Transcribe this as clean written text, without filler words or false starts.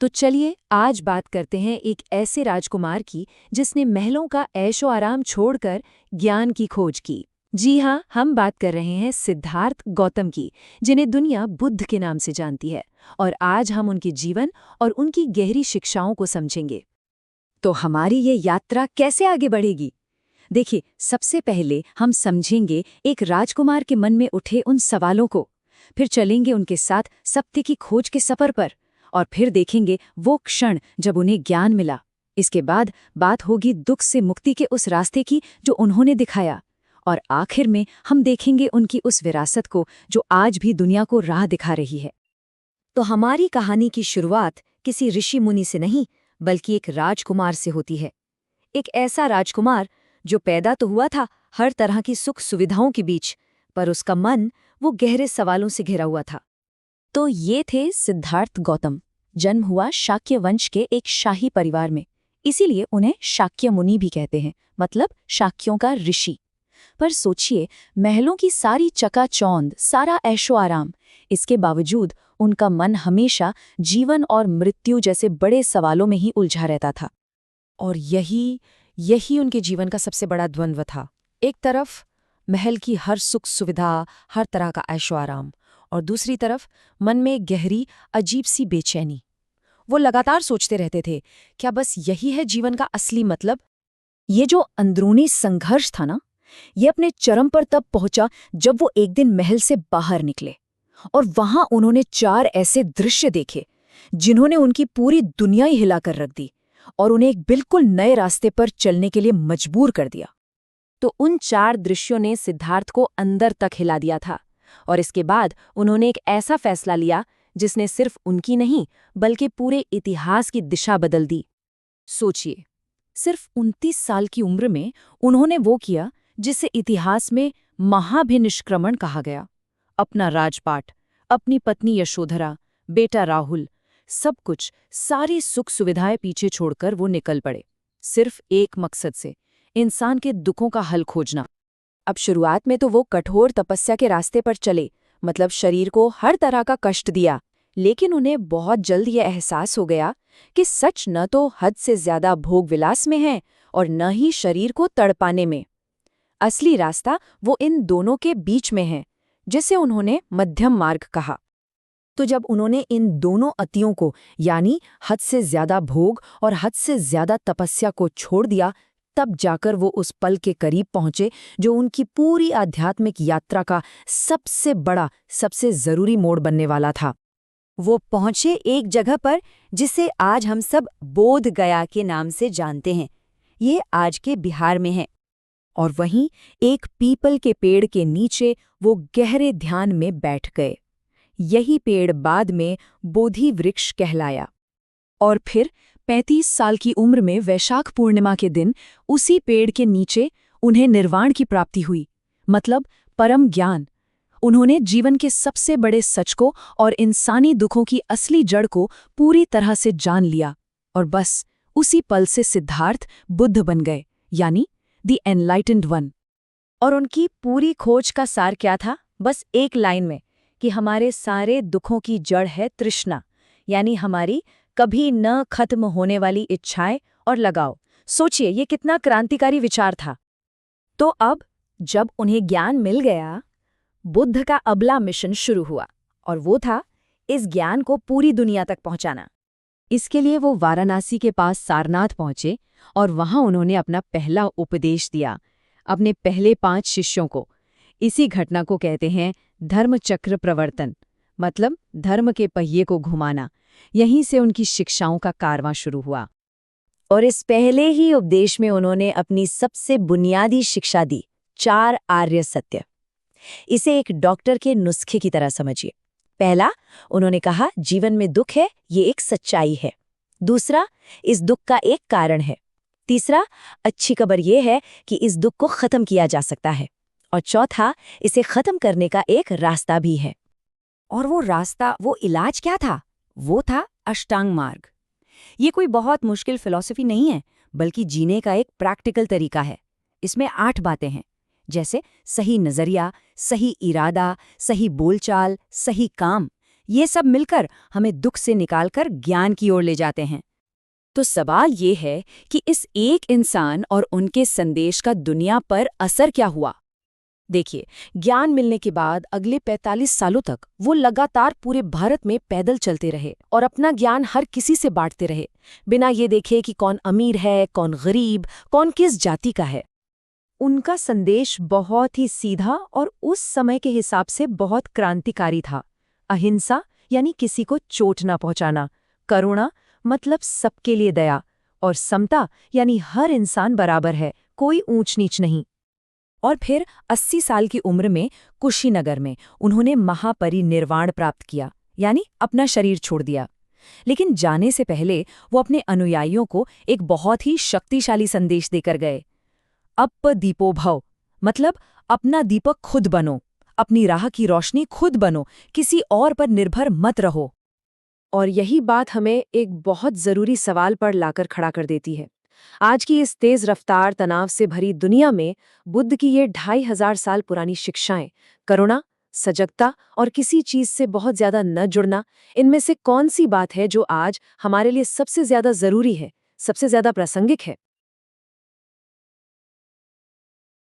तो चलिए आज बात करते हैं एक ऐसे राजकुमार की जिसने महलों का ऐशो आराम छोड़कर ज्ञान की खोज की। जी हाँ, हम बात कर रहे हैं सिद्धार्थ गौतम की, जिन्हें दुनिया बुद्ध के नाम से जानती है। और आज हम उनके जीवन और उनकी गहरी शिक्षाओं को समझेंगे। तो हमारी ये यात्रा कैसे आगे बढ़ेगी? देखिए, सबसे पहले हम समझेंगे एक राजकुमार के मन में उठे उन सवालों को, फिर चलेंगे उनके साथ सत्य की खोज के सफर पर, और फिर देखेंगे वो क्षण जब उन्हें ज्ञान मिला। इसके बाद बात होगी दुख से मुक्ति के उस रास्ते की जो उन्होंने दिखाया, और आखिर में हम देखेंगे उनकी उस विरासत को जो आज भी दुनिया को राह दिखा रही है। तो हमारी कहानी की शुरुआत किसी ऋषि मुनि से नहीं, बल्कि एक राजकुमार से होती है। एक ऐसा राजकुमार जो पैदा तो हुआ था हर तरह की सुख सुविधाओं के बीच, पर उसका मन वो गहरे सवालों से घिरा हुआ था। तो ये थे सिद्धार्थ गौतम। जन्म हुआ शाक्य वंश के एक शाही परिवार में, इसीलिए उन्हें शाक्य मुनि भी कहते हैं, मतलब शाक्यों का ऋषि। पर सोचिए, महलों की सारी चकाचौंध, सारा ऐशो आराम, इसके बावजूद उनका मन हमेशा जीवन और मृत्यु जैसे बड़े सवालों में ही उलझा रहता था। और यही उनके जीवन का सबसे बड़ा द्वंद्व था। एक तरफ महल की हर सुख सुविधा, हर तरह का ऐशो आराम, और दूसरी तरफ मन में गहरी अजीब सी बेचैनी। वो लगातार सोचते रहते थे, क्या बस यही है जीवन का असली मतलब? ये जो अंदरूनी संघर्ष था ना, ये अपने चरम पर तब पहुंचा जब वो एक दिन महल से बाहर निकले, और वहां उन्होंने 4 ऐसे दृश्य देखे जिन्होंने उनकी पूरी दुनिया ही हिलाकर रख दी और उन्हें एक बिल्कुल नए रास्ते पर चलने के लिए मजबूर कर दिया। तो उन 4 दृश्यों ने सिद्धार्थ को अंदर तक हिला दिया था, और इसके बाद उन्होंने एक ऐसा फैसला लिया जिसने सिर्फ उनकी नहीं, बल्कि पूरे इतिहास की दिशा बदल दी। सोचिए, सिर्फ 29 साल की उम्र में उन्होंने वो किया जिसे इतिहास में महाभिनिष्क्रमण कहा गया। अपना राजपाट, अपनी पत्नी यशोधरा, बेटा राहुल, सब कुछ, सारी सुख सुविधाएं पीछे छोड़कर वो निकल पड़े, सिर्फ एक मकसद से, इंसान के दुखों का हल खोजना। अब शुरुआत में तो वो कठोर तपस्या के रास्ते पर चले, मतलब शरीर को हर तरह का कष्ट दिया, लेकिन उन्हें बहुत जल्द ये एहसास हो गया कि सच न तो हद से ज्यादा भोग विलास में है और न ही शरीर को तड़पाने में। असली रास्ता वो इन दोनों के बीच में है, जिसे उन्होंने मध्यम मार्ग कहा। तो जब उन्होंने इन दोनों अतियों को, यानी हद से ज्यादा भोग और हद से ज्यादा तपस्या को छोड़ दिया, तब जाकर वो उस पल के करीब पहुंचे जो उनकी पूरी आध्यात्मिक यात्रा का सबसे बड़ा, सबसे जरूरी मोड़ बनने वाला था। वो पहुंचे एक जगह पर जिसे आज हम सब बोध गया के नाम से जानते हैं। ये आज के बिहार में है। और वहीं एक पीपल के पेड़ के नीचे वो गहरे ध्यान में बैठ गए। यही पेड़ बाद में बोधि वृक्ष कहलाया। और फिर 35 साल की उम्र में वैशाख पूर्णिमा के दिन उसी पेड़ के नीचे उन्हें निर्वाण की प्राप्ति हुई, मतलब परम ज्ञान। उन्होंने जीवन के सबसे बड़े सच को और इंसानी दुखों की असली जड़ को पूरी तरह से जान लिया, और बस उसी पल से सिद्धार्थ बुद्ध बन गए, यानी द एनलाइटेंड वन। और उनकी पूरी खोज का सार क्या था? बस एक लाइन में, कि हमारे सारे दुखों की जड़ है तृष्णा, यानी हमारी कभी न खत्म होने वाली इच्छाएं और लगाव। सोचिए, ये कितना क्रांतिकारी विचार था। तो अब जब उन्हें ज्ञान मिल गया, बुद्ध का अगला मिशन शुरू हुआ, और वो था इस ज्ञान को पूरी दुनिया तक पहुंचाना। इसके लिए वो वाराणसी के पास सारनाथ पहुंचे, और वहां उन्होंने अपना पहला उपदेश दिया अपने पहले 5 शिष्यों को। इसी घटना को कहते हैं धर्मचक्र प्रवर्तन, मतलब धर्म के पहिए को घुमाना। यहीं से उनकी शिक्षाओं का कारवां शुरू हुआ। और इस पहले ही उपदेश में उन्होंने अपनी सबसे बुनियादी शिक्षा दी, 4 आर्य सत्य। इसे एक डॉक्टर के नुस्खे की तरह समझिए। पहला, उन्होंने कहा जीवन में दुख है, ये एक सच्चाई है। दूसरा, इस दुख का एक कारण है। तीसरा, अच्छी खबर ये है कि इस दुख को खत्म किया जा सकता है। और चौथा, इसे खत्म करने का एक रास्ता भी है। और वो रास्ता, वो इलाज क्या था? वो था अष्टांग मार्ग। ये कोई बहुत मुश्किल फिलॉसफी नहीं है, बल्कि जीने का एक प्रैक्टिकल तरीका है। इसमें 8 बातें हैं, जैसे सही नजरिया, सही इरादा, सही बोलचाल, सही काम, ये सब मिलकर हमें दुख से निकालकर ज्ञान की ओर ले जाते हैं। तो सवाल ये है कि इस एक इंसान और उनके संदेश का दुनिया पर असर क्या हुआ। देखिए, ज्ञान मिलने के बाद अगले 45 सालों तक वो लगातार पूरे भारत में पैदल चलते रहे और अपना ज्ञान हर किसी से बांटते रहे, बिना ये देखे कि कौन अमीर है, कौन गरीब, कौन किस जाति का है। उनका संदेश बहुत ही सीधा और उस समय के हिसाब से बहुत क्रांतिकारी था। अहिंसा यानी किसी को चोट ना पहुंचाना, करुणा मतलब सबके लिए दया, और समता यानी हर इंसान बराबर है, कोई ऊंच नीच नहीं। और फिर 80 साल की उम्र में कुशीनगर में उन्होंने महापरिनिर्वाण प्राप्त किया, यानी अपना शरीर छोड़ दिया। लेकिन जाने से पहले वो अपने अनुयायियों को एक बहुत ही शक्तिशाली संदेश देकर गए। अप्प दीपो भव, मतलब अपना दीपक खुद बनो, अपनी राह की रोशनी खुद बनो, किसी और पर निर्भर मत रहो। और यही बात हमें एक बहुत जरूरी सवाल पर लाकर खड़ा कर देती है। आज की इस तेज रफ्तार तनाव से भरी दुनिया में बुद्ध की ये 2500 साल पुरानी शिक्षाएं, करुणा, सजगता और किसी चीज से बहुत ज्यादा न जुड़ना, इनमें से कौन सी बात है जो आज हमारे लिए सबसे ज्यादा जरूरी है, सबसे ज्यादा प्रासंगिक है?